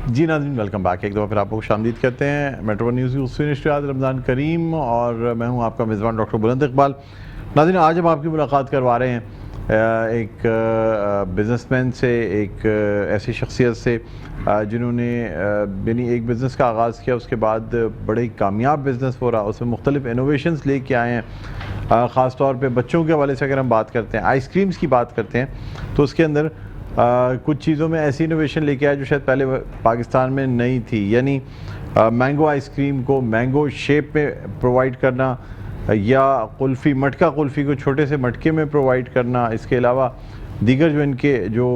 जी नाज़रीन, welcome back. एक दफ़ा फिर आपको खुशामदीद कहते हैं। मेट्रो न्यूज़ की उससे नशरियात रमज़ान करीम और मैं हूं आपका मेज़बान डॉक्टर बुलंद इकबाल। नाज़रीन, आज हम आपकी मुलाकात करवा रहे हैं एक बिज़नेसमैन से, एक ऐसी शख्सियत से जिन्होंने यानी एक बिज़नेस का आगाज़ किया, उसके बाद बड़े कामयाब बिज़नेस हो रहा, उसमें मुख्तलिफ इनोवेशंस लेके आए हैं। ख़ास तौर पे बच्चों के हवाले से अगर हम बात करते हैं, आइसक्रीम्स की बात करते हैं, तो उसके अंदर कुछ चीज़ों में ऐसी इनोवेशन लेके आया जो शायद पहले पाकिस्तान में नहीं थी। यानी मैंगो आइसक्रीम को मैंगो शेप में प्रोवाइड करना, या कुल्फ़ी, मटका कुल्फ़ी को छोटे से मटके में प्रोवाइड करना। इसके अलावा दीगर जो इनके जो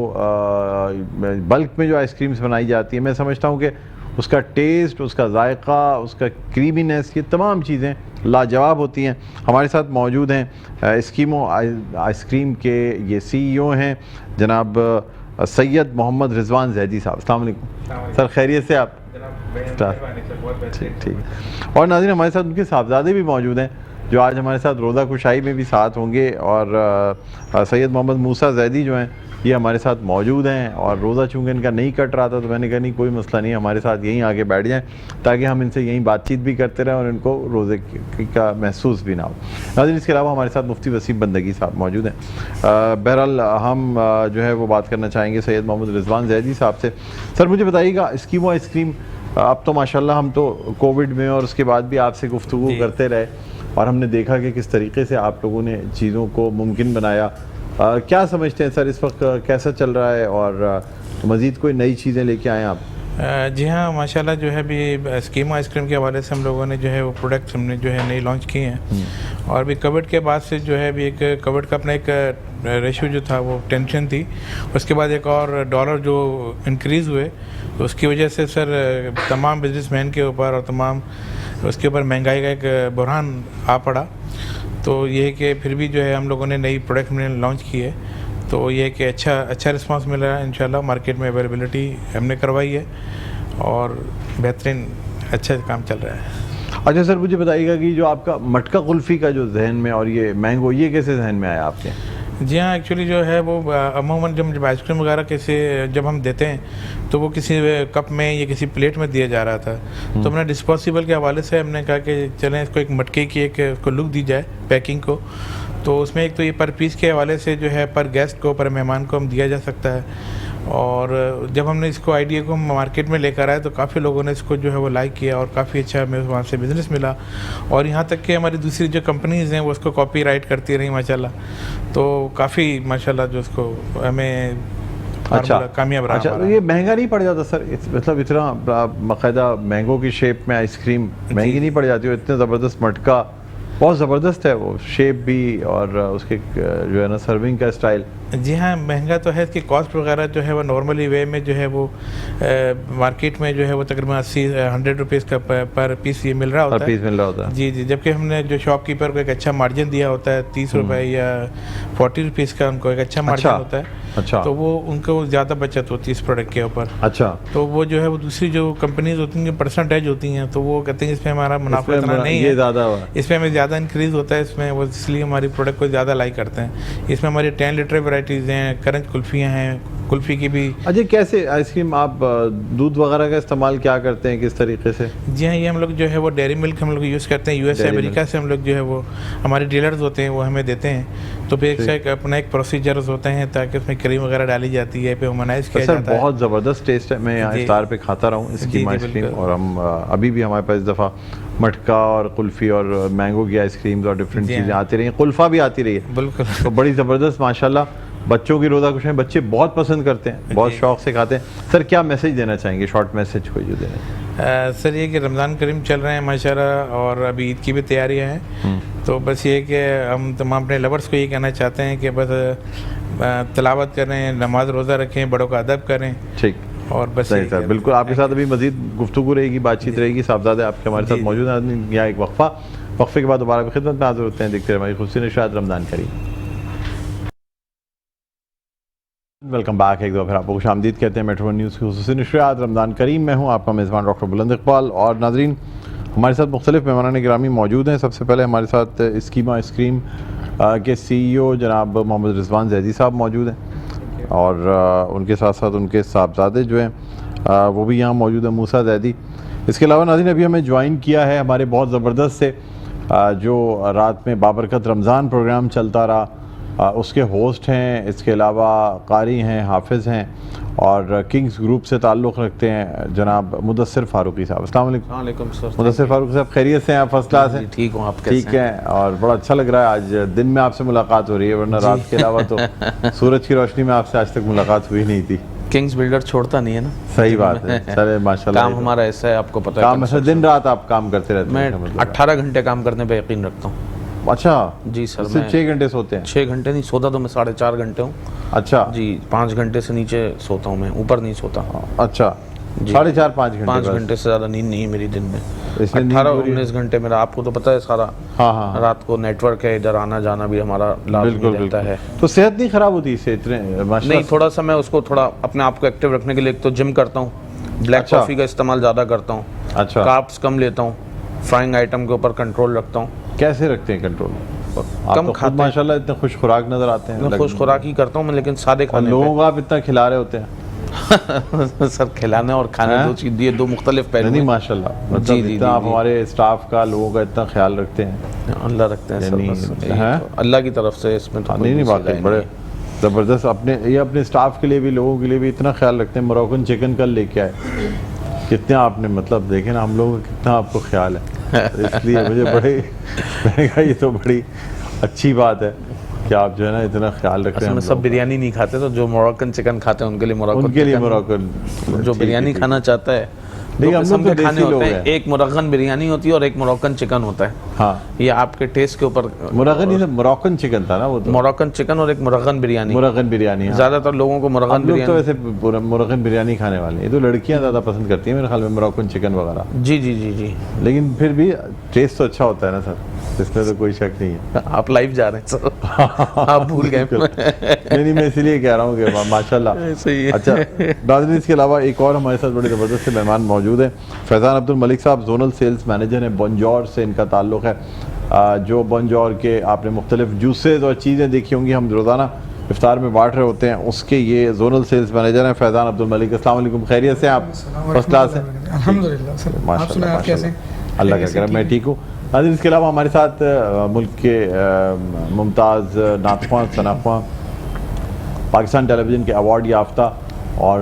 बल्क में जो आइसक्रीम्स बनाई जाती है, मैं समझता हूँ कि उसका टेस्ट, उसका जायका, उसका क्रीमीनेस, ये तमाम चीज़ें लाजवाब होती हैं। हमारे साथ मौजूद हैं एस्कीमो आइसक्रीम के ये CEO हैं जनाब सैयद मोहम्मद रिजवान जैदी साहब। अस्सलाम वालेकुम सर, खैरियत से आप? ठीक। और नाज़रीन, हमारे साथ उनके साहबजादे भी मौजूद हैं जो आज हमारे साथ रोज़ा कुशाई में भी साथ होंगे। और सैयद मोहम्मद मूसा जैदी जो हैं, ये हमारे साथ मौजूद हैं। और रोज़ा चूँकि इनका नहीं कट रहा था, तो मैंने कहा नहीं, कोई मसला नहीं, हमारे साथ यहीं आके बैठ जाएं ताकि हम इनसे यहीं बातचीत भी करते रहें और इनको रोज़े का महसूस भी ना हो। नाज़रीन, इसके अलावा हमारे साथ मुफ्ती वसीम बंदगी साहब मौजूद हैं। बहरहाल हम जो है वो बात करना चाहेंगे सैयद मोहम्मद रिजवान जैदी साहब से। सर, मुझे बताइएगा, एस्कीमो आइसक्रीम, अब तो माशाल्लाह हम तो कोविड में और उसके बाद भी आपसे गुफ्तगू करते रहे और हमने देखा कि किस तरीके से आप लोगों ने चीज़ों को मुमकिन बनाया। क्या समझते हैं सर, इस वक्त कैसा चल रहा है और मज़ीद कोई नई चीज़ें लेके आए आप? जी हाँ, माशाल्लाह जो है अभी स्कीमो आइसक्रीम के हवाले से हम लोगों ने जो है वो प्रोडक्ट्स हमने जो है नई लॉन्च किए हैं। और भी कोविड के बाद से जो है अभी एक कोविड का अपना एक रेशियो जो था वो टेंशन थी, उसके बाद एक और डॉलर जो इंक्रीज़ हुए, तो उसकी वजह से सर तमाम बिजनेसमैन के ऊपर और तमाम उसके ऊपर महंगाई का एक बुरहान आ पड़ा। तो ये है कि फिर भी जो है हम लोगों ने नई प्रोडक्ट हमने लॉन्च की है, तो ये कि अच्छा रिस्पांस मिल रहा है। इंशाल्लाह मार्केट में अवेलेबिलिटी हमने करवाई है और बेहतरीन अच्छा काम चल रहा है। अच्छा सर, मुझे बताइएगा कि जो आपका मटका कुल्फ़ी का जो जहन में और ये मैंगो, ये कैसे जहन में आया आपके? जी हाँ, एक्चुअली जो है वो अमूमन जब आइसक्रीम वगैरह जब हम देते हैं तो वो किसी कप में या किसी प्लेट में दिया जा रहा था। तो हमने डिस्पोजेबल के हवाले से हमने कहा कि चलें इसको एक मटके की उसको लुक दी जाए पैकिंग को। तो उसमें एक तो ये पर पीस के हवाले से जो है पर गेस्ट को, पर मेहमान को हम दिया जा सकता है। और जब हमने इसको आइडिया को मार्केट में लेकर आए तो काफ़ी लोगों ने इसको जो है वो लाइक किया और काफ़ी अच्छा हमें वहाँ से बिज़नेस मिला। और यहाँ तक कि हमारी दूसरी जो कंपनीज़ हैं वो उसको कॉपीराइट करती रही माशाल्लाह। तो काफ़ी माशाल्लाह जो उसको हमें अच्छा कामयाब रहा। अच्छा, तो ये महंगा नहीं पड़ जाता सर? मतलब इतना बाकायदा मैंगो की शेप में आइसक्रीम महंगी नहीं पड़ जाती? और इतने ज़बरदस्त मटका, बहुत ज़बरदस्त है वो शेप भी और उसके जो है ना सर्विंग का स्टाइल। जी हाँ, महंगा तो है, इसकी कॉस्ट वगैरह जो है वो नॉर्मली वे में जो है वो मार्केट में जो है वो तकरीबन 80-100 रुपीज़ का पर पीस ये मिल रहा होता है। पीस मिल रहा होता है जी, जबकि हमने जो शॉपकीपर को एक अच्छा मार्जिन दिया होता है, 30 रुपये या 40 रुपीज़ का उनको एक अच्छा मार्जिन होता है। अच्छा, तो वो उनको ज़्यादा बचत होती है इस प्रोडक्ट के ऊपर। अच्छा, तो वो जो है वो दूसरी जो कंपनीज होती हैं परसेंटेज होती हैं, तो वो कहते हैं इसमें हमारा मुनाफा इतना नहीं है, इसमें हमें ज़्यादा इंक्रीज़ होता है इसमें, वो इसलिए हमारी प्रोडक्ट को ज़्यादा लाइक करते हैं। इसमें हमारी 10 लीटर वैरायटीज़ हैं, करंज कुल्फ़ियाँ हैं, कुल्फ़ी की भी। अच्छा, कैसे आइसक्रीम आप दूध वगैरह का इस्तेमाल क्या करते हैं, किस तरीके से? जी हाँ, ये हम लोग जो है वो डेयरी मिल्क हम लोग यूज़ करते हैं। यूएस अमेरिका से हम लोग जो है वो हमारे डीलर्स होते हैं वो हमें देते हैं। तो फिर एक अपना एक प्रोसीजर्स होते हैं ताकि उसमें क्रीम वगैरह डाली जाती है, फिर ह्यूमनाइज किया जाता है। बहुत ज़बरदस्त टेस्ट है। मैं यहाँ स्टार पे खाता रहा हूँ इसकी आइसक्रीम, और हम अभी भी हमारे पास इस दफ़ा मटका और कुल्फ़ी और मैंगो की आइसक्रीम्स और डिफरेंट चीज़ें आती रही हैं, कुल्फ़ा भी आती रही है। बिल्कुल, तो बड़ी ज़बरदस्त माशाल्लाह। बच्चों की रोज़ा कुशाई बच्चे बहुत पसंद करते हैं, बहुत शौक़ से खाते हैं। सर, क्या मैसेज देना चाहेंगे, शॉर्ट मैसेज कोई जो देना? सर ये कि रमज़ान करीम चल रहे हैं माशाल्लाह, और अभी ईद की भी तैयारियां हैं। तो बस ये कि हम तमाम अपने लवर्स को ये कहना चाहते हैं कि बस तिलावत करें, नमाज रोज़ा रखें, बड़ों का अदब करें। ठीक, और बस सही सर, बिल्कुल आपके साथ अभी मज़ीद गुफ्तगू रहेगी, बातचीत रहेगी। साहबजादे आपके हमारे साथ मौजूद हैं। यहाँ एक वक्फ़े के बाद दोबारा खिदमत में हाज़िर होते हैं। देखते रहे हमारी खुशी नशरियात रमज़ान करीम। Welcome back. एक दो फिर आपको खुशामदीद कहते हैं मेट्रो न्यूज़ की खुसूसी नशरियात रमज़ान करीम। मैं हूँ आपका मेज़बान डॉक्टर बुलंद इकबाल। और नाज़रीन, हमारे साथ मुख्तलिफ मेहमान गिरामी मौजूद हैं। सबसे पहले हमारे साथ एस्कीमो आइसक्रीम के CEO जनाब मोहम्मद रिजवान जैदी साहब मौजूद हैं, और उनके साथ साथ उनके साहबजादे जो हैं वो भी यहाँ मौजूद है, मूसा जैदी। इसके अलावा नाज़रीन अभी हमें ज्वाइन किया है हमारे बहुत ज़बरदस्त से जो रात में बाबरकत रमज़ान प्रोग्राम चलता रहा, उसके होस्ट हैं, इसके अलावा कारी हैं, हाफिज़ हैं और किंग्स ग्रुप से ताल्लुक़ रखते हैं जनाब मुदस्सिर फ़ारूकी साहब। अस्सलाम वालेकुम सर। मुदस्सिर फ़ारूकी साहब, खैरियत से हैं आप? फर्स्ट क्लास हैं? ठीक हूँ, आप कैसे ठीक हैं? और बड़ा अच्छा लग रहा है आज दिन में आपसे मुलाकात हो रही है, वरना रात के अलावा तो सूरज की रोशनी में आपसे आज तक मुलाकात हुई नहीं थी। किंग्स बिल्डर छोड़ता नहीं है ना। सही बात है। चले माशाल्लाह, काम हमारा ऐसा है, आपको पता है। काम ऐसा दिन रात आप काम करते रहते हैं? मैं 18 घंटे काम करने पे यकीन रखता हूँ। अच्छा जी सर। सिर्फ 6 घंटे सोते हैं? 6 घंटे नहीं सोता तो मैं 4.5 घंटे हूँ। अच्छा जी, 5 घंटे से नीचे सोता हूँ मैं, ऊपर नहीं सोता। अच्छा 4.5 5 घंटे? 5 घंटे से ज़्यादा नींद नहीं है मेरी दिन में। इसलिए 18-19 घंटे मेरा, आपको तो पता है सारा। हाँ। रात को नेटवर्क है, इधर आना जाना भी हमारा लाज़मी रहता है। तो सेहत नहीं खराब होती इससे इतने? नहीं, थोड़ा सा मैं उसको थोड़ा अपने आप को एक्टिव रखने के लिए एक तो जिम करता हूँ, ब्लैक कॉफ़ी का इस्तेमाल ज़्यादा करता हूँ, अच्छा, कार्ब्स कम लेता हूँ, फ्राइंग आइटम के ऊपर कंट्रोल रखता हूँ। कैसे रखते हैं कंट्रोल? कम तो खाते, माशाल्लाह इतने खुश खुराक नजर आते हैं। मैं खुश खुराक ही करता हूँ मैं, लेकिन सादे खाने लोगों को आप इतना खिला रहे होते हैं। सर खिलाने और खाने दो चीज, ये दो मुख्तलिफ पहलू नहीं हैं। माशाल्लाह, मतलब इतना आप हमारे स्टाफ का, लोगों का इतना ख्याल रखते हैं। अल्लाह रखते हैं सर, बस तो अल्लाह की तरफ से इसमें तो नहीं बात बड़े ज़बरदस्त। अपने स्टाफ के लिए भी, लोगों के लिए भी इतना ख्याल रखते हैं। मोरक्कन चिकन कल लेके आए, कितना आपने मतलब देखे ना हम लोगों का कितना आपको ख्याल है, इसलिए मुझे बड़े मैंने कहा ये तो बड़ी अच्छी बात है कि आप जो है ना इतना ख्याल रखते हैं। सब बिरयानी नहीं खाते, तो जो मोरक्कन चिकन खाते हैं उनके लिए मोरक्कन, जो बिरयानी खाना चाहता है। नहीं, हम लोग तो खाने होते हैं, एक मोरक्कन बिरयानी होती है और एक मोरक्कन चिकन होता है। हाँ, ये आपके टेस्ट के ऊपर। मोरक्कन चिकन था ना वो तो? मोरक्कन चिकन और एक मोरक्कन बिरयानी। हाँ। ज्यादातर लोगों को मोरक्कन बिरयानी, तो वैसे मोरक्कन बिरयानी खाने वाले, ये तो लड़कियां ज्यादा पसंद करती हैं मेरे ख्याल में, मोरक्कन चिकन वगैरह। जी जी जी जी। लेकिन फिर भी टेस्ट तो अच्छा होता है ना सर, इसमें तो कोई शक नहीं है। आप लाइव जा रहे हैं सर, आप भूल गए। नहीं, मैं इसीलिए कह रहा हूँ कि माशाल्लाह सही है। अच्छा नाज़रीन, इसके अलावा एक और हमारे साथ बड़े ज़बरदस्त से मेहमान मौजूद हैं। फैज़ान अब्दुल मलिक साहब जोनल सेल्स मैनेजर हैं, बंजौर से इनका ताल्लुक़ है। जो बंजौर के आपने मुख्तलिफ जूसेस और चीज़ें देखी होंगी, हम रोज़ाना इफ्तार में बांट रहे होते हैं, उसके ये जोनल सेल्स मैनेजर हैं फैज़ान अब्दुल मलिक। अस्सलाम वालेकुम, खैरियत से आप? फर्स्ट क्लास हैं अल्हम्दुलिल्लाह। माशाल्लाह, अल्लाह का करम, मैं ठीक हूँ। नाज़रीन, इसके अलावा हमारे साथ मुल्क के मुमताज़ नातख़्वां, सनाख़्वां, पाकिस्तान टेलीविज़न के अवार्ड याफ्ता और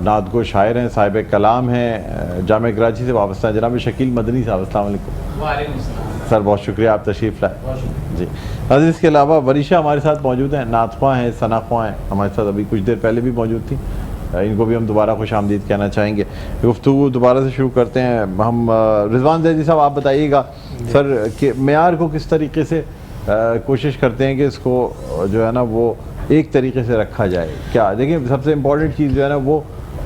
नातगो शायर हैं, साहिब कलाम हैं, जामिया कराची से वाबस्ता हैं, जनाब शकील मदनी साहब। अस्सलाम वालेकुम सर, बहुत शुक्रिया आप तशरीफ़ लाए जी। नाज़रीन, इसके अलावा वरीशा हमारे साथ मौजूद हैं, नातख़्वां हैं, सनाख़्वां हैं, हमारे साथ अभी कुछ देर पहले भी मौजूद थी, इनको भी हम दोबारा खुश आमदीद कहना चाहेंगे। गुफ्तगू दोबारा से शुरू करते हैं हम। रिजवान जैदी साहब, आप बताइएगा सर कि मेयार को किस तरीके से कोशिश करते हैं कि इसको जो है ना वो एक तरीके से रखा जाए? क्या देखिए, सबसे इम्पॉर्टेंट चीज़ जो है ना वो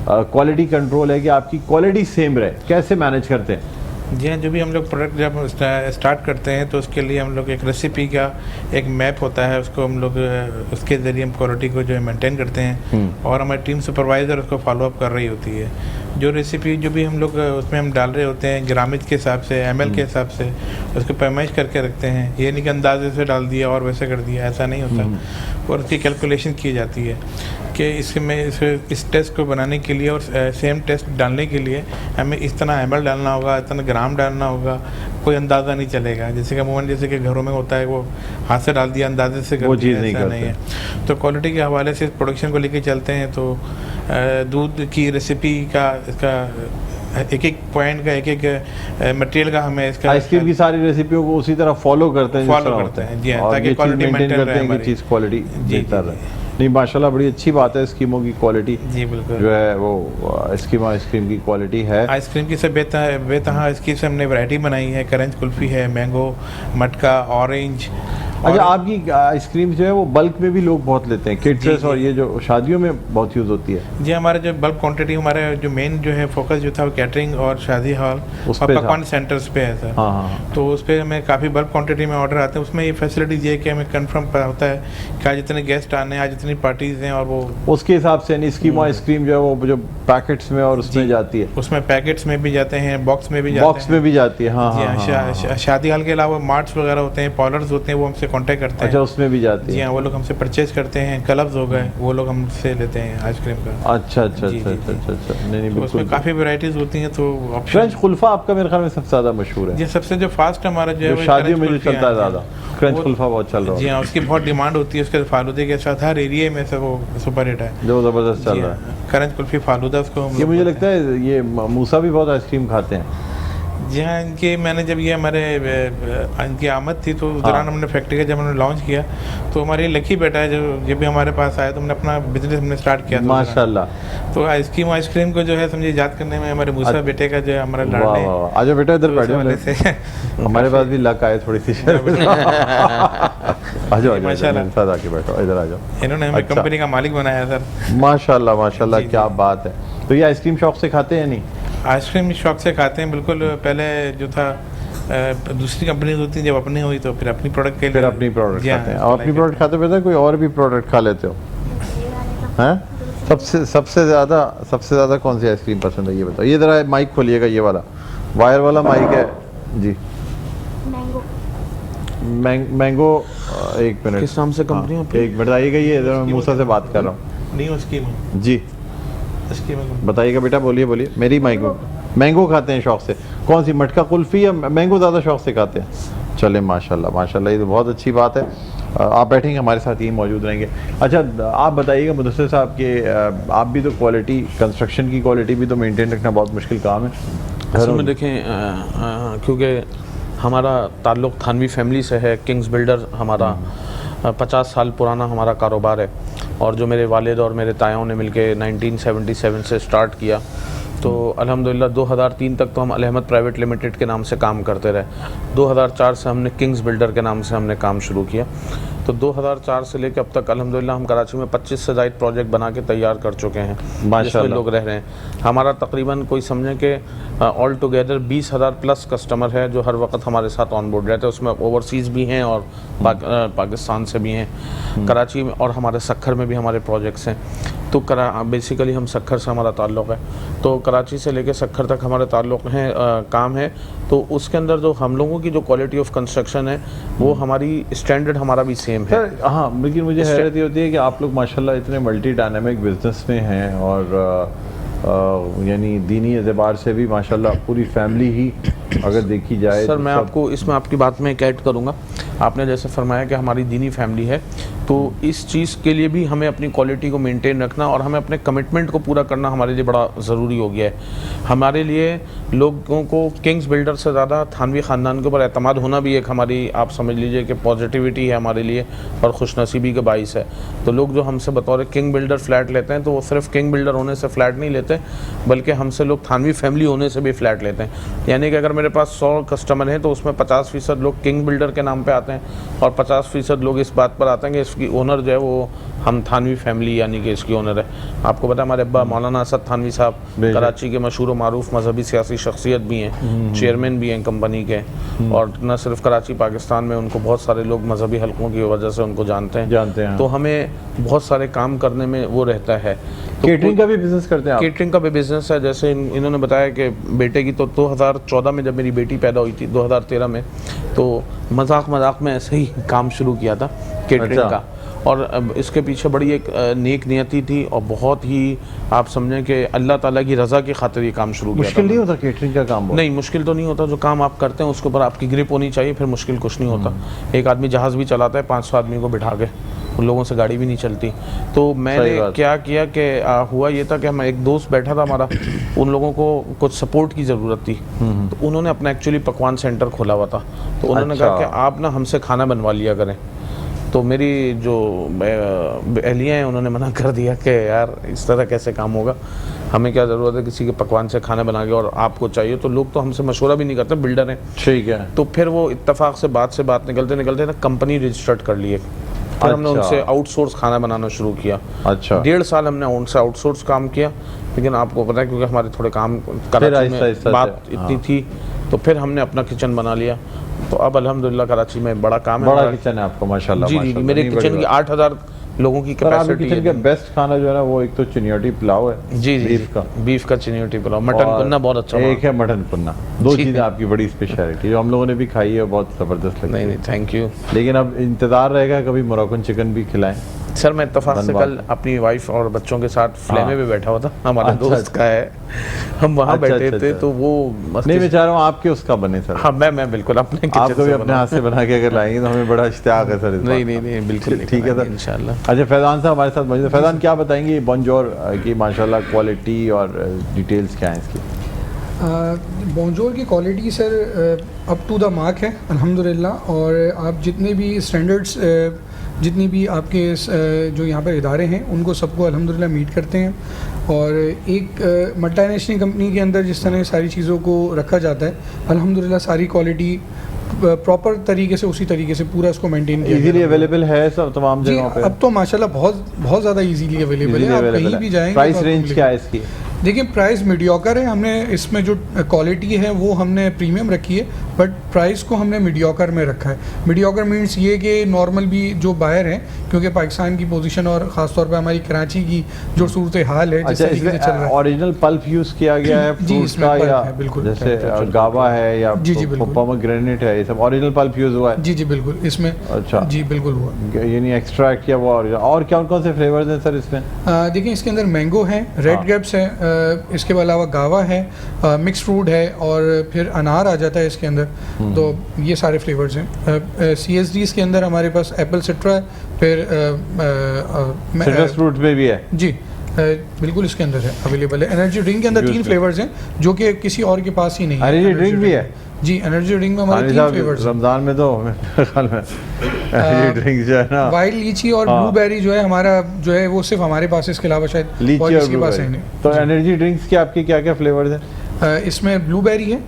क्वालिटी कंट्रोल है कि आपकी क्वालिटी सेम रहे, कैसे मैनेज करते हैं? जी हाँ, जो भी हम लोग प्रोडक्ट जब स्टार्ट करते हैं तो उसके लिए हम लोग एक रेसिपी का एक मैप होता है, उसको हम लोग उसके ज़रिए हम क्वालिटी को जो है मेंटेन करते हैं और हमारी टीम सुपरवाइज़र उसको फॉलोअप कर रही होती है। जो रेसिपी जो भी हम लोग उसमें हम डाल रहे होते हैं ग्रामेज के हिसाब से, ml के हिसाब से उसको पैमाइश करके रखते हैं। ये नहीं कि अंदाजे से डाल दिया और वैसे कर दिया, ऐसा नहीं होता। और उसकी कैलकुलेशन की जाती है कि इस टेस्ट को बनाने के लिए और सेम टेस्ट डालने के लिए हमें इतना ml डालना होगा, इतना ग्राम डालना होगा, कोई अंदाज़ा नहीं चलेगा। जैसे कि अमूमन जैसे कि घरों में होता है, वो हाथ से डाल दिया, अंदाजे से कर दिया, ऐसा नहीं है। तो क्वालिटी के हवाले से प्रोडक्शन को लेके चलते हैं तो दूध की रेसिपी का, इसका एक पॉइंट का, एक मटेरियल का हमें इसका आइसक्रीम की सारी रेसिपियों को उसी तरह फॉलो करते हैं जी हाँ, ताकि क्वालिटी मेंटेन करते हैं कि चीज़ क्वालिटी बेहतर रहे। नहीं माशाल्लाह, बड़ी अच्छी बात है स्कीमों की क्वालिटी जी बिल्कुल जो है वो आइसक्रीम की क्वालिटी है। आइसक्रीम की सब बेतहा इसकी से हमने वैरायटी बनाई है। करंज कुल्फ़ी है, मैंगो, मटका, ऑरेंज। अच्छा, आपकी आइसक्रीम जो है वो बल्क में भी लोग बहुत लेते हैं, किड्स और ये जो शादियों में बहुत यूज़ होती है? जी, हमारे जो बल्क क्वांटिटी, हमारे जो मेन जो है फोकस जो था वो कैटरिंग और शादी हॉल और पकवान सेंटर्स पे है सर। हाँ। तो उस पर हमें काफ़ी बल्क क्वांटिटी में ऑर्डर आते हैं। उसमें ये फैसिलिटीज ये है कि हमें कंफर्म होता है कि आज इतने गेस्ट आने हैं, आज इतनी पार्टीज हैं, और वो उसके हिसाब से स्कीम आइसक्रीम जो है वो जो पैकेट्स में और उसमें जाती है, उसमें पैकेट्स में भी जाते हैं, बॉक्स में भी जाते हैं। बॉक्स में भी जाती है। हाँ, शादी हॉल के अलावा मार्ट्स वगैरह होते हैं, पार्लर्स होते हैं, वो हमसे कांटेक्ट करते अच्छा हैं। उसमें भी जाती जी है। हाँ, वो लोग हमसे परचेज करते हैं। क्लब्स हो गए, वो लोग हमसे लेते हैं आइसक्रीम का। अच्छा अच्छा जी, अच्छा जी, अच्छा जी। अच्छा अच्छा नहीं नहीं तो बिल्कुल। उसमें काफ़ी वैरायटीज़ होती हैं, तो फ्रेंच ऑप्शन। कुल्फा आपका मेरे ख्याल में सबसे ज़्यादा मशहूर है, जी, सबसे जो फास्ट हमारा जो है जो वो शादियों में जो क्रंच कुल्फी चलता है है। ज़्यादा, फ्रेंच वो- कुल्फा बहुत चल रहा जी है, हाँ, उसकी बहुत डिमांड होती है। उसके फालूदे के साथ हर एरिया में से वो सुपर हिट है। जो ज़बरदस्त चल जी रहा है। हाँ, क्रंच कुल्फी फालूदा उसको हम ये लोग मुझे बोलते लगता है ये मूसा भी बहुत आइसक्रीम खाते हैं। हैं। जी हाँ, इनके मैंने जब ये हमारे इनकी आमद थी तो उस दौरान हमने फैक्ट्री का जब हमने लॉन्च किया, तो हमारे लकी बेटा है जो जब भी हमारे पास आया तो हमने अपना बिजनेस हमने स्टार्ट किया था उस दौरान। माशाल्लाह। तो आइसक्रीम को जो है समझे याद करने में हमारे मूसा बेटे का जो है हमारा वाह लाडले, वाह वाह। आजा बेटा इधर तो बैठ उस जाओ, हवाले से हमारे पास भी लक आए थोड़ी सी। आ जाओ माशाल्लाह। मेरे साथ आके बैठो, इधर आ जाओ। इन्होंने हमें अच्छा। कंपनी का मालिक बनाया सर। माशाल्लाह माशाल्लाह, जी, क्या बात है। तो ये आइसक्रीम शौक से खाते हैं नहीं? आइसक्रीम शौक से खाते हैं बिल्कुल। पहले जो था दूसरी कंपनी होती है, जब अपनी हुई तो फिर अपनी प्रोडक्ट के लिए फिर अपनी प्रोडक्ट जी हाँ, खाते हैं। और अपनी like प्रोडक्ट खाते पता है कोई और भी प्रोडक्ट खा लेते हो हैं? सबसे ज़्यादा कौन सी आइसक्रीम पसंद है ये बताओ। ये ज़रा माइक खोलिएगा, ये वाला वायर वाला माइक है जी। मैंगो एक मिनट, किस नाम से कंपनी है आपकी? एक मिनट आइएगा, ये इधर मैं मूसा से बात कर रहा हूँ नहीं उसकी में जी। उसकी में बताइएगा बेटा, बोलिए बोलिए। मेरी माइक में मैंगो खाते हैं शौक से। कौन सी, मटका कुल्फ़ी या मैंगो ज़्यादा शौक से खाते हैं? चले माशाल्लाह माशाल्लाह, ये तो बहुत अच्छी बात है। आप बैठेंगे हमारे साथ, यही मौजूद रहेंगे। अच्छा आप बताइएगा मुदस्सिर साहब के, आप भी तो क्वालिटी, कंस्ट्रक्शन की क्वालिटी भी तो मेंटेन रखना बहुत मुश्किल काम है। असल में देखें क्योंकि हमारा ताल्लुक़ थानवी फैमिली से है। किंग्स बिल्डर हमारा 50 साल पुराना हमारा कारोबार है, और जो मेरे वालिद और मेरे तायाओं ने मिलके 1977 से स्टार्ट किया, तो अल्हम्दुलिल्लाह 2003 तक तो हम अल अहमद प्राइवेट लिमिटेड के नाम से काम करते रहे। 2004 से हमने किंग्स बिल्डर के नाम से हमने काम शुरू किया। तो 2004 से लेकर अब तक अल्हम्दुलिल्लाह हम कराची में 25 से ज़ायद प्रोजेक्ट बना के तैयार कर चुके हैं, जिसमें माशाल्लाह। लोग रह रहे हैं। हमारा तकरीबन कोई समझें कि ऑल टुगेदर 20,000 प्लस कस्टमर है जो हर वक्त हमारे साथ ऑन बोर्ड रहते हैं। उसमें ओवरसीज़ भी हैं और पाकिस्तान से भी हैं। कराची में और हमारे सक्खर में भी हमारे प्रोजेक्ट्स हैं। तो बेसिकली हम सक्खर से हमारा ताल्लुक़ है, तो कराची से लेकर सक्खर तक हमारे ताल्लुक़ है, काम है। तो उसके अंदर जो हम लोगों की जो क्वालिटी ऑफ कंस्ट्रक्शन है वो हमारी स्टैंडर्ड हमारा भी सेम है। सर हाँ, लेकिन मुझे हैरत ये होती है कि आप लोग माशाल्लाह इतने मल्टी डायनामिक बिजनेस में हैं, और यानी दीनी एतबार से भी माशाल्लाह पूरी फैमिली ही अगर देखी जाए सर तो मैं सब- आपको इसमें आपकी बात में एक ऐड करूँगा। आपने जैसे फरमाया कि हमारी दीनी फैमिली है, तो इस चीज़ के लिए भी हमें अपनी क्वालिटी को मेंटेन रखना और हमें अपने कमिटमेंट को पूरा करना हमारे लिए बड़ा ज़रूरी हो गया है। हमारे लिए लोगों को किंग्स बिल्डर से ज़्यादा थानवी ख़ानदान के ऊपर एतमाद होना भी एक हमारी, आप समझ लीजिए कि पॉजिटिविटी है हमारे लिए और खुशनसीबी का बाइस है। तो लोग जो हमसे बतौर किंग बिल्डर फ्लैट लेते हैं तो वो सिर्फ किंग बिल्डर होने से फ्लैट नहीं लेते, बल्कि हमसे लोग थानवी फैमिली होने से भी फ्लैट लेते हैं। यानी कि अगर मेरे पास 100 कस्टमर हैं तो उसमें 50% लोग किंग बिल्डर के नाम पे आते हैं और 50% लोग इस बात पर आते हैं कि इसकी ओनर जो है वो हम थानवी फैमिली यानी कि इसकी ओनर है। आपको पता है हमारे अब्बा मौलाना असद थानवी साहब कराची के मशहूर व मारूफ मजहबी सियासी शख्सियत भी हैं, चेयरमैन भी हैं कंपनी के, और न सिर्फ कराची पाकिस्तान में उनको बहुत सारे लोग मजहबी हलकों की वजह से उनको जानते हैं। तो हमें बहुत सारे काम करने में वो रहता है। तो केटरिंग का भी बिजनेस करते हैं आप? केटरिंग का भी बिज़नेस है। जैसे इन्होंने बताया कि बेटे की तो 2014 में जब मेरी बेटी पैदा हुई थी 2013 में, तो मजाक में ऐसे ही काम शुरू किया था केटरिंग अच्छा। का, और अब इसके पीछे बड़ी एक नेक नियति थी और बहुत ही आप समझें कि अल्लाह ताला की रज़ा की खातिर ये काम शुरू किया था। मुश्किल नहीं होता केटरिंग का काम? नहीं, मुश्किल तो नहीं होता। जो काम आप करते हैं उसके ऊपर आपकी ग्रिप होनी चाहिए, फिर मुश्किल कुछ नहीं होता। एक आदमी जहाज़ भी चलाता है 500 आदमी को बिठा के, उन लोगों से गाड़ी भी नहीं चलती। तो मैंने क्या किया कि हुआ ये था कि हम एक दोस्त बैठा था हमारा, उन लोगों को कुछ सपोर्ट की ज़रूरत थी, तो उन्होंने अपना एक्चुअली पकवान सेंटर खोला हुआ था। तो उन्होंने कहा कि आप ना हमसे खाना बनवा लिया करें। तो मेरी जो अहलियाँ हैं उन्होंने मना कर दिया कि यार इस तरह कैसे काम होगा, हमें क्या ज़रूरत है किसी के पकवान से खाना बना के, और आपको चाहिए तो लोग तो हमसे मशवरा भी नहीं करते, बिल्डर हैं। ठीक है। तो फिर वो इत्तेफाक से बात निकलते ना कंपनी रजिस्टर्ड कर लिए। फिर हमने उनसे आउटसोर्स खाना बनाना शुरू किया। अच्छा। 1.5 साल हमने उनसे आउटसोर्स काम किया, लेकिन आपको पता है क्योंकि हमारे थोड़े काम कराची में बात इतनी थी, तो फिर हमने अपना किचन बना लिया। तो अब अल्हम्दुलिल्लाह कराची में बड़ा काम है। बड़ा किचन है आपका माशाल्लाह। जी जी, मेरे किचन की 8,000 लोगों की सर आपके कैपेसिटी किचन का बेस्ट खाना जो है ना वो एक तो चिनियोटी पुलाव है जी जी बीफ का, बीफ का चिनियोटी पुलाव, मटन और कुन्ना बहुत अच्छा एक है मटन कुन्ना। दो जी। चीज़ें आपकी बड़ी स्पेशलिटी जो हम लोगों ने भी खाई है, बहुत ज़बरदस्त लगती नहीं है। नहीं थैंक यू लेकिन अब इंतज़ार रहेगा कभी मोरक्कन चिकन भी खिलाएं। सर। मैं इत्तेफाक से धन्यवाद। कल अपनी वाइफ और बच्चों के साथ फ्लेमे पे बैठा हुआ था, हमारे अच्छा, दोस्त का है, हम वहाँ अच्छा, बैठे अच्छा, थे अच्छा। तो वो मस्त नहीं मैं चाह रहा हूँ आपके उसका बने सर। हाँ मैं बिल्कुल अपने किचन आपको भी से अपने बनाऊं। हाथ से बना के अगर लाएंगे तो हमें बड़ा इश्तियाक है सर इस नहीं बात नहीं का। नहीं बिल्कुल नहीं ठीक है बनाएंगे सर इंशाल्लाह। अच्छा फैज़ान साहब हमारे साथ मौजूद है। फैज़ान क्या बताएंगे बॉन्जोर की माशाल्लाह क्वालिटी और डिटेल्स क्या हैं इसकी? बॉन्जोर की quality sir up to the mark है अल्हम्दुलिल्लाह। और आप जितने भी स्टैंडर्ड्स जितनी भी आपके जो यहाँ पर इदारे हैं उनको सबको अल्हम्दुलिल्लाह मीट करते हैं। और एक मल्टीनेशनल कंपनी के अंदर जिस तरह सारी चीज़ों को रखा जाता है अल्हम्दुलिल्लाह सारी क्वालिटी प्रॉपर तरीके से उसी तरीके से पूरा इसको मेंटेन किया इजीली गया है। अवेलेबल है सब तमाम जी जगहों पे? अब तो माशाल्लाह बहुत बहुत ज़्यादा इजीली अवेलेबल है, आप कहीं भी जाएंगे प्राइस तो आपको रेंज मिलेगा। क्या है इसकी? देखिए प्राइस मीडियोकर है, हमने इसमें जो क्वालिटी है वो हमने प्रीमियम रखी है, बट प्राइस को हमने मीडियोकर में रखा है। मीडियोकर मीन्स ये कि नॉर्मल भी जो बायर हैं, क्योंकि पाकिस्तान की पोजीशन और ख़ास तौर पे हमारी कराची की जो सूरत हाल है जिस अच्छा तरीके से चल रहा है। ओरिजिनल पल्प यूज किया गया है जी, फ्रूट इसमें का पल्प या है, बिल्कुल। जैसे गावा है या जी, जी, बिल्कुल। पोमेग्रेनेट है, ये सब ओरिजिनल पल्प यूज हुआ है? जी जी बिल्कुल इसमें। अच्छा। जी बिल्कुल हुआ। यानी एक्सट्रैक्ट किया हुआ और कौन कौन से फ्लेवर्स हैं सर इसमें? देखिए इसके अंदर मैंगो है, रेड हाँ। ग्रेप्स है, इसके अलावा गावा है, मिक्स फ्रूट है और फिर अनार आ जाता है इसके अंदर। तो ये सारे फ्लेवर्स हैं। CSDs के अंदर हमारे पास एप्पल सिट्रा है, फिर सिट्रस फ्रूट में भी है? जी बिल्कुल इसके अंदर है, अवेलेबल है। एनर्जी ड्रिंक के अंदर 3 फ्लेवर्स हैं जो कि किसी और के पास ही नहीं है। एनर्जी ड्रिंक भी है? जी एनर्जी ड्रिंक में हमारे 3 फ्लेवर्स हैं। रमजान में तो मेरे ख्याल में एनर्जी ड्रिंक जो है ना वाइल्ड लीची और हाँ। ब्लूबेरी जो है हमारा जो है वो सिर्फ हमारे पास है, इसके अलावा शायद लीची और किसी के पास है ब्लूबेरी। नहीं। तो एनर्जी ड्रिंक्स के आपके क्या क्या फ्लेवर्स हैं? इसमें ब्लूबेरी है,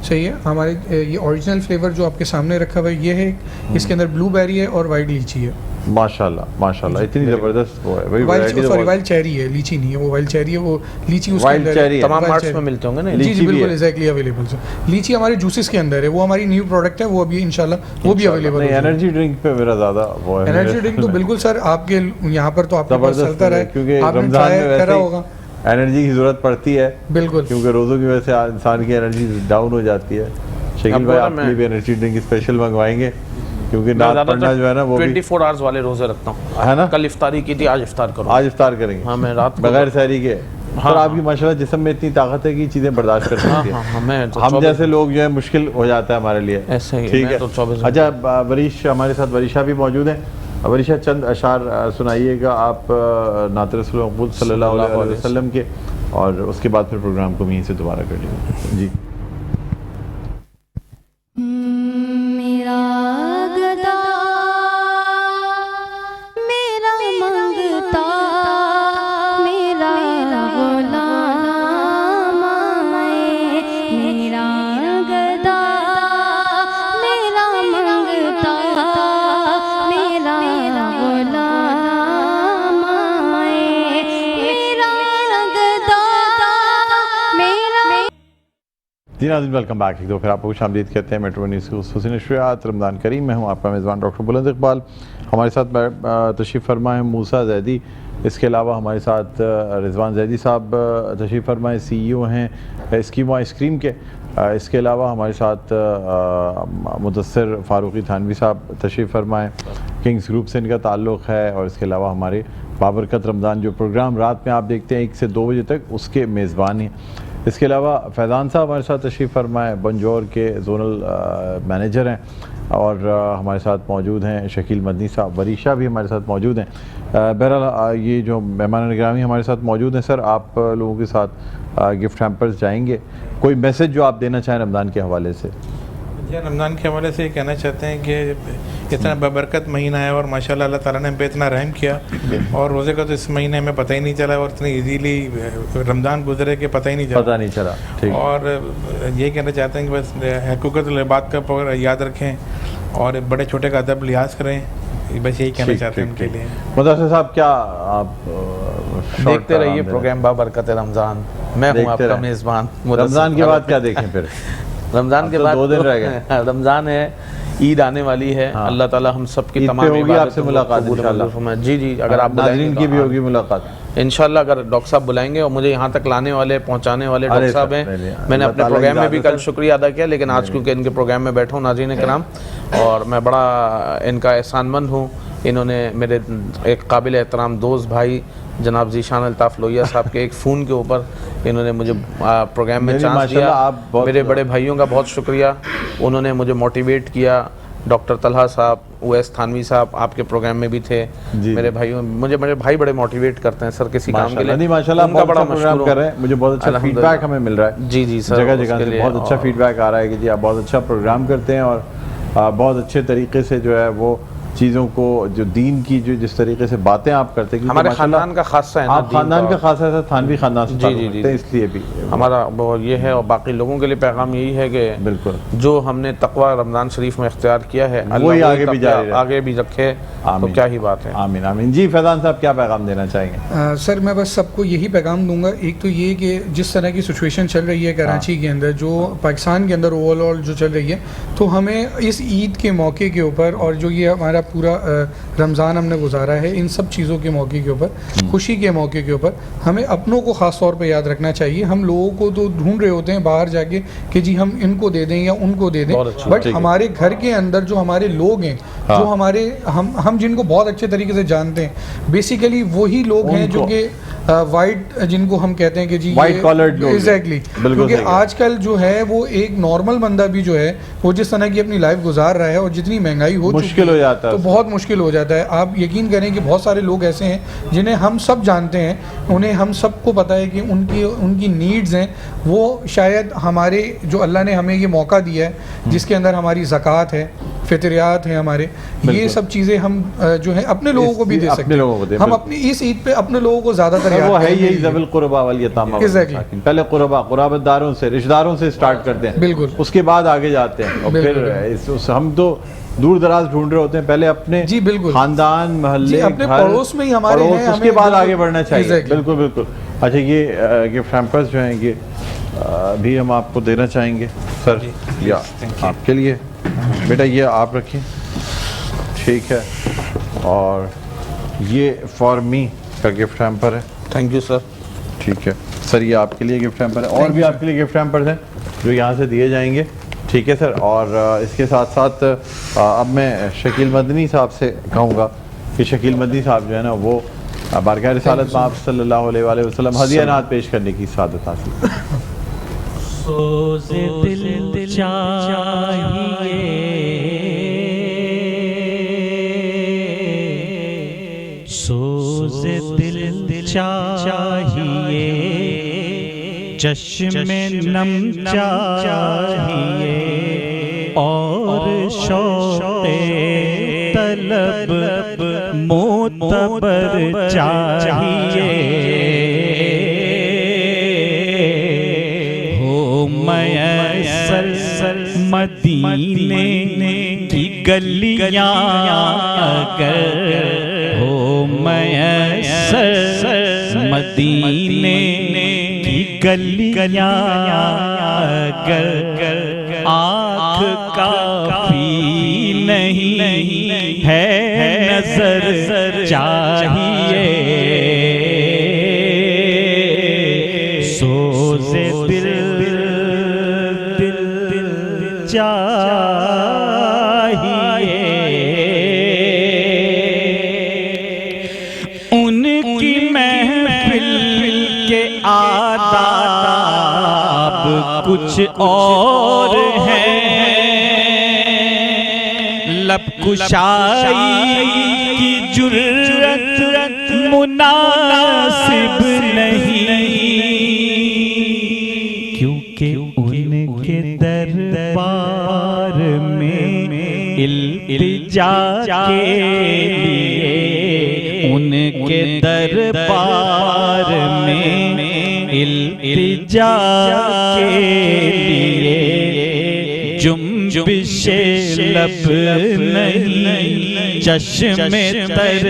सही है। हमारे ये ओरिजिनल फ्लेवर जो आपके सामने रखा हुआ है ये है, इसके अंदर ब्लूबेरी है और वाइट लीची है। माशाल्लाह माशाल्लाह इतनी जबरदस्त वो है भाई, वैरायटी सॉरी वाइल्ड चेरी है, लीची नहीं है वो, वाइल्ड चेरी है वो। लीची उसके Wild अंदर cherry है। तमाम Wild मार्ट्स cherry। में मिलते होंगे ना? जी लीची जी भी बिल्कुल है। Exactly available sir. लीची हमारी जूसेस के अंदर है, वो हमारी न्यू प्रोडक्ट है, वो अभी इंशाल्लाह वो भी अवेलेबल नहीं है। एनर्जी ड्रिंक पे मेरा ज़्यादा वो है। एनर्जी ड्रिंक तो बिल्कुल सर आपके यहाँ पर तो आपके पास जबरदस्त चलता रहा क्योंकि है, आपने रमजान ट्राई में करा वैसे होगा। ही एनर्जी की ज़रूरत पड़ती है बिल्कुल क्योंकि रोज़ों की वजह से इंसान की एनर्जी डाउन हो जाती है। शकील आपको भाई ना आपके लिए भी एनर्जी ड्रिंक स्पेशल मंगवाएंगे क्योंकि मैं नात पढ़ना जो है ना वो भी 24 आवर्स वाले रोजे रखता हूँ। है ना। कल इफ्तारी की थी, आज इफ्तार करूँ। आज इफ्तार करेंगे? हाँ मैं रात को बगैर सहरी के? हाँ, सर आपकी माशाल्लाह जिस्म में इतनी ताकत है कि चीज़ें बर्दाश्त कर सकती है। हाँ मैं तो हम 24 जैसे लोग जो है मुश्किल हो जाता है हमारे लिए। ऐसे ही ठीक मैं है तो 24 अच्छा वरीश हमारे साथ वरीशा भी मौजूद हैं। वरीशा चंद अशार सुनाइएगा आप नात रसूल मक़बूल सल्लल्लाहु अलैहि वसल्लम के, और उसके बाद फिर प्रोग्राम को यहीं से दोबारा कर लीजिए जी। मेरा गदा मेरा मंगता मेरा गुलाम आए। मेरा गदा मेरा मंगता मेरा गुलाम आए। मेरा गदा मेरा जी नाज़रीन वेलकम बैक। एक दो फिर आपको खुश आमदीद कहते हैं मेट्रो न्यूज़ की हुस्न नशरियात रमज़ान करीम। मैं हूँ आपका मेज़बान डॉक्टर बुलंद इकबाल। हमारे साथ तशरीफ़ फरमा है मूसा जैदी, इसके अलावा हमारे साथ रिजवान जैदी साहब तशरीफ़ फरमा CEO हैं स्कीमो आइसक्रीम के। इसके अलावा हमारे साथ मुदस्सिर फ़ारूकी थानवी साहब तशरीफ़ फरमा है, किंग्स ग्रुप से इनका ताल्लुक़ है। और इसके अलावा हमारे बाबरकत रमज़ान जो प्रोग्राम रात में आप देखते हैं 1 से 2 बजे तक, उसके मेज़बान हैं। इसके अलावा फैज़ान साहब हमारे साथ तशरीफ़ फरमाए, बंजौर के ज़ोनल मैनेजर हैं। और हमारे साथ मौजूद हैं शकील मदनी साहब, वरीशा भी हमारे साथ मौजूद हैं। बहरहाल ये जो मेहमान निगरानी हमारे साथ मौजूद हैं, सर आप लोगों के साथ गिफ्ट हैम्पर्स जाएंगे, कोई मैसेज जो आप देना चाहें रमज़ान के हवाले से? जी रमज़ान के हवाले से ये कहना चाहते हैं कि इतना बबरकत महीना है और माशाल्लाह अल्लाह ताला ने हम पे इतना रहम किया, और रोज़े का तो इस महीने हमें पता ही नहीं चला और इतनी इजीली रमज़ान गुजरे के पता ही नहीं चला। ठीक। और ये कहना चाहते हैं कि बस हकूक़त बात का याद रखें और बड़े छोटे का अदब लिहाज करें, बस यही कहना चाहते हैं उनके लिए। मुदस्सिर साहब क्या आप देखते रहिए प्रोग्राम बाबरकत रमज़ान। मैं हूँ आपका मेज़बान। रमज़ान के बाद क्या देखें फिर? रमज़ान के अब तो बाद 2 दिन रह गए। रमज़ान है, ईद आने वाली है। हाँ। अल्लाह ताला हम सब की ईद पे तमाम होगी इबादतों आपसे को मुलाकात कबूल इंशाल्लाह। फरमाए। जी जी, अगर आप नाज़रीन की भी बुलाएंगे होगी मुलाकात। तो इंशाल्लाह, अगर डॉक्टर साहब बुलाएंगे और मुझे यहाँ तक लाने वाले पहुँचाने वाले अरे डॉक्टर साहब सर, हैं। पहले मैंने अल्लाह अपने ताला प्रोग्राम में इजाज़त भी कल है। शुक्रिया अदा किया, लेकिन आज क्योंकि इनके प्रोग्राम में बैठा हूँ नाज़रीन कराम, और मैं बड़ा इनका एहसानमंद हूँ। इन्होंने मेरे एक काबिल एहतराम दोस्त भाई जनाब ज़ीशान अल्ताफ़ लोहिया साहब के एक फ़ोन के ऊपर इन्होंने मुझे प्रोग्राम में मेरी चांस दिया। माशाल्लाह आप बहुत- मेरे बड़े भाइयों का बहुत शुक्रिया, उन्होंने मुझे मोटिवेट किया। डॉक्टर तलहा साहब, उवैस थानवी साहब आपके प्रोग्राम में भी थे। जी। मेरे भाइयों, मुझे मेरे भाई बड़े मोटिवेट करते हैं सर किसी काम के माशाल्लाह, लिए। नहीं माशाल्लाह, उनका बहुत बड़ा अच्छा प्रोग्राम मशहूर कर रहे हैं। मुझे बहुत अच्छा अल्हम्दुलिल्लाह। फीडबैक हमें मिल रहा है। जी जी सर, जगह जगह उसके से लिए बहुत अच्छा और- फीडबैक आ रहा है कि जी आप बहुत अच्छा प्रोग्राम करते हैं और बहुत अच्छे तरीके से जो है वो चीज़ों को, जो दीन की जो जिस तरीके से बातें आप करते हैं, क्योंकि हमारे माशाल्लाह खानदान का खासा है ना, आप दीन खानदान का का। खासा है, थानवी खानदान से जी, ताल्लुक़ जी, जी, रखते हैं, जी। इसलिए भी हमारा वो ये है। और बाकी लोगों के लिए पैगाम यही है कि बिल्कुल जो हमने तकवा रमज़ान शरीफ में इख्तियार किया है, वही अल्लाह आगे भी जारी रहे। आगे भी रखे, तो आमीन। क्या ही बात है। आमीन आमीन। जी फैज़ान साहब, क्या पैगाम देना चाहेंगे? सर मैं बस सबको यही पैगाम दूंगा। एक तो ये कि जिस तरह की सिचुएशन चल रही है कराची के अंदर, जो पाकिस्तान के अंदर ओवरऑल जो चल रही है, तो हमें इस ईद के मौके के ऊपर और जो ये हमारा पूरा रमज़ान हमने गुजारा है, इन सब चीज़ों के मौके के ऊपर, खुशी के मौके के ऊपर, हमें अपनों को ख़ास तौर पे याद रखना चाहिए। हम लोगों को तो ढूंढ रहे होते हैं बाहर जाके कि जी हम इनको दे दें या उनको दे दें, बहुत अच्छी बट ठीक है। हमारे घर के अंदर जो हमारे लोग हैं, हाँ। जो हमारे हम जिनको बहुत अच्छे तरीके से जानते हैं, बेसिकली वही लोग हैं जो उनको- कि वाइट, जिनको हम कहते हैं कि जी White collared लोग हैं। एग्जैक्टली, बिल्कुल क्योंकि सही कहा। आजकल जो है वो एक नॉर्मल बंदा भी जो है वो जिस तरह की अपनी लाइफ गुजार रहा है और जितनी महंगाई हो मुश्किल चुकी हो जाता है तो उसमें। बहुत मुश्किल हो जाता है। आप यकीन करें कि बहुत सारे लोग ऐसे हैं जिन्हें हम सब जानते हैं, उन्हें हम सबको पता है कि उनकी नीड्स हैं, वो शायद हमारे जो अल्लाह ने हमें ये मौका दिया है जिसके अंदर हमारी ज़कात है, फितरियात है हमारे, ये बिल्कुल। सब चीज़ें हम जो है अपने लोगों को भी दे अपने सकते लोगों को दें, हैं। हम बिल्कुल। अपनी इस ईद पे अपने लोगों को ज़्यादातर याद वो है करेंगे। यही ज़बिल कुरबा वल यतामा वल Exactly। मसाकिन। पहले कुराबतदारों से, रिश्तेदारों से स्टार्ट करते हैं, बिल्कुल। उसके बाद आगे जाते हैं और बिल्कुल, फिर हम तो दूर दराज ढूंढ रहे होते हैं, पहले अपने जी, बिल्कुल। खानदान, जी, मोहल्ले, अपने घर, पड़ोस में ही हमारे पड़ोस, हैं, उसके हमें बाद बिल्कुल- आगे बढ़ना चाहिए। Exactly। बिल्कुल बिल्कुल। अच्छा, ये गिफ्ट हैम्पर्स जो हैं ये भी हम आपको देना चाहेंगे सर, या आपके लिए बेटा, ये आप रखिए, ठीक है। और ये फॉर मी का गिफ्ट हैम्पर है, थैंक यू सर। ठीक है सर, ये आपके लिए गिफ्ट हैम्पर है, और भी आपके लिए गिफ्ट हैम्पर्स हैं जो यहाँ से दिए जाएंगे, ठीक है सर। और इसके साथ साथ अब मैं शकील मदनी साहब से कहूँगा कि शकील मदनी साहब जो है ना वो बारगाह रिसालत में आप सल्लल्लाहु अलैहि वसल्लम हदिया नात पेश करने की सादत हासिल। सोज़े दिल चाहिए, सोज़े दिल चाहिए, चश्मे नम चाहिए और शौक़े तलब मोतबर चाहिए। हो मैसर मदीने की गलियां अगर, हो मैसर मदीने की गलियां अगर, आँख काफी नहीं है नजर चाहिए। सोज़े दिल चाहिए। उनकी महफिल के आदाब कुछ और हैं, लब कुशाई की जुर्रत मुनासिब नहीं, क्योंकि उनके दरबार में इल्तिजा के लिए, उनके दरबार में इल्तिजा के लिए जुम्बिशे लब नहीं, चश्मे तर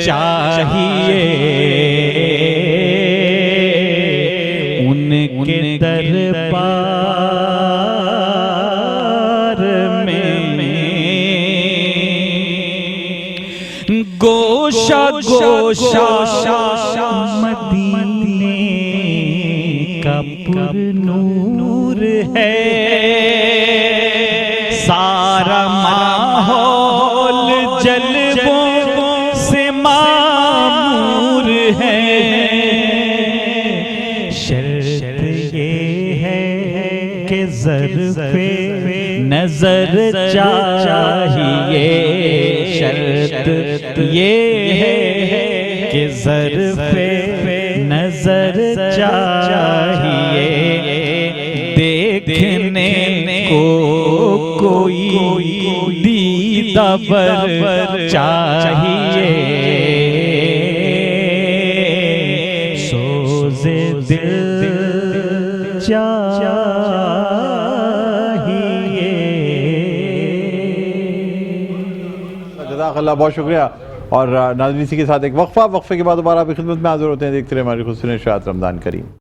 चाहिए। उनके दरबार में गोशा मदीने का पुरनूर है, सारा माहौल जलवों से मामूर है। शर्त ये है कि ज़र्फ़े नजर चाहिए, शर्त ये है कि ज़र्फ़े नजर चाहिए, देखने को कोई दीदार चाहिए, सोज़े दिल चाहिए। जज़ाकल्लाह, बहुत शुक्रिया। और नाज़रीन, इसी के साथ एक वक्फे के बाद दोबारा आपकी खिदमत में हाज़िर होते हैं। देखते रहे हमारी खुशनुमा रमज़ान करीम।